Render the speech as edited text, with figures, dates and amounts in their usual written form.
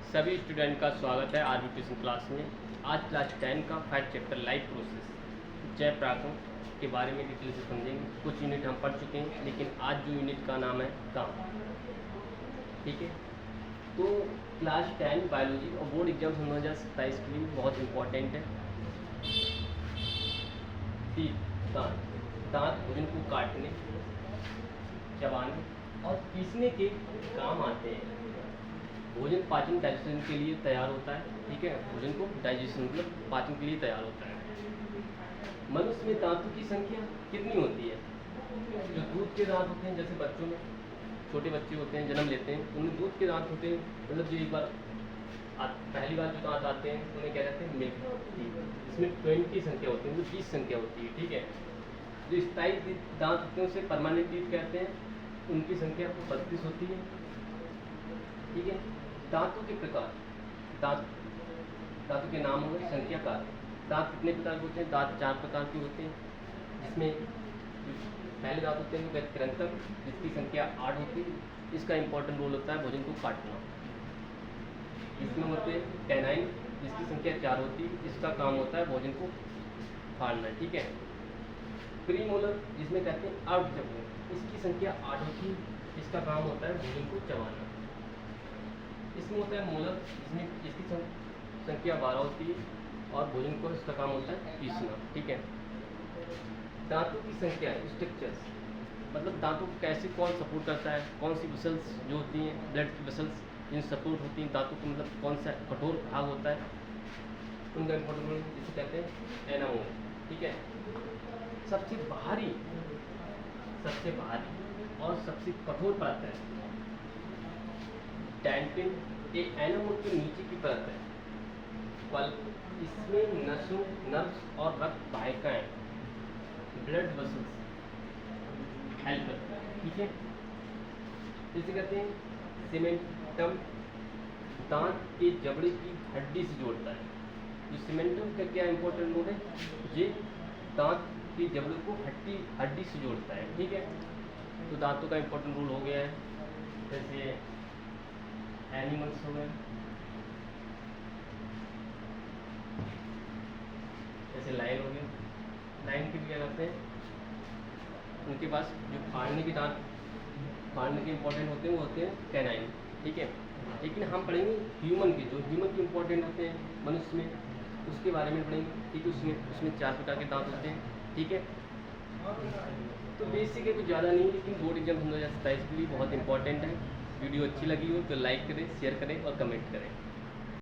सभी स्टूडेंट का स्वागत है आरबी ट्यूशन क्लास में। आज क्लास 10 का फर्स्ट चैप्टर लाइफ प्रोसेस जय पराक्रम के बारे में डिटेल से समझेंगे। कुछ यूनिट हम पढ़ चुके हैं, लेकिन आज जो यूनिट का नाम है काम। ठीक है, तो क्लास 10 बायोलॉजी और बोर्ड एग्जाम 2027 के लिए बहुत इम्पोर्टेंट है। दांत दांत भोजन को काटने, चबाने और पीसने के काम आते हैं। भोजन पाचन डाइजेशन के लिए तैयार होता है। ठीक है, भोजन को डाइजेशन मतलब पाचन के लिए तैयार होता है। मनुष्य में दांतों की संख्या कितनी होती है? जो दूध के दांत होते हैं, जैसे बच्चों में छोटे बच्चे होते हैं जन्म लेते हैं, उनमें दूध के दांत होते हैं, मतलब जो एक बार पहली बार जो दांत आते हैं उन्हें क्या कहते हैं? Milk teeth. इसमें 20 की संख्या होती है, मतलब 20 संख्या होती है। ठीक है, जो स्थायी दांत होते हैं उसे परमानेंट टीथ कहते हैं, उनकी संख्या 32 होती है। ठीक है, दांतों के प्रकार, दांतों के नाम होंगे संख्याकार। दांत कितने प्रकार के होते हैं? दांत 4 प्रकार के होते हैं, जिसमें पहले दांत होते हैं वो कृंतक, जिसकी संख्या 8 होती है। इसका इंपॉर्टेंट रोल होता है भोजन को काटना। इसमें होते हैं कैनाइन, जिसकी संख्या 4 होती है, इसका काम होता है भोजन को फाड़ना। ठीक है, प्रीमोलर, जिसमें कहते हैं अर्धचक्र, इसकी संख्या 8 होती है, इसका काम होता है भोजन को चबाना। इसमें होता है मोलर, जिसमें इसकी संख्या 12 होती है और भोजन को इसका काम होता है पीसना। ठीक है, दांतों की संख्या, स्ट्रक्चर्स, मतलब दांतों को कैसे कौन सपोर्ट करता है, कौन सी मसल्स जो होती हैं, ब्लड की मसल्स जिन सपोर्ट होती हैं दांतों को, मतलब कौन सा कठोर भाग होता है, उनका इंपॉर्टेंट जिसे कहते हैं एनामोल। ठीक है, सबसे बाहरी और सबसे कठोर परत है डेंटिन, ये एनामोल के नीचे की परत है पल्प। इसमें नसों, नर्व्स और रक्त वाहिकाएं, ब्लड वेसल्स हेल्प करता है। ठीक है, इसे कहते हैं सीमेंटम, दांत के जबड़े की हड्डी से जोड़ता है। जो सीमेंटम का क्या इंपॉर्टेंट रोल है? ये दांत के जबड़े को हड्डी से जोड़ता है। ठीक है, तो दांतों का इंपॉर्टेंट रोल हो गया है। जैसे एनिमल्स हो गए, जैसे लाइन हो गया, लाइन के क्या करते हैं? उनके पास जो फाड़ने के इंपॉर्टेंट होते हैं वो होते हैं कैनाइन। ठीक है, लेकिन हम पढ़ेंगे ह्यूमन के, जो ह्यूमन के इंपॉर्टेंट होते हैं मनुष्य में, उसके बारे में पढ़ेंगे। ठीक है, उसमें 4 प्रकार के दांत होते हैं। ठीक है, तो बेसिक है, कुछ ज़्यादा नहीं, लेकिन बोर्ड एग्जाम 2027 के लिए बहुत इंपॉर्टेंट है। वीडियो अच्छी लगी हो तो लाइक करें, शेयर करें और कमेंट करें।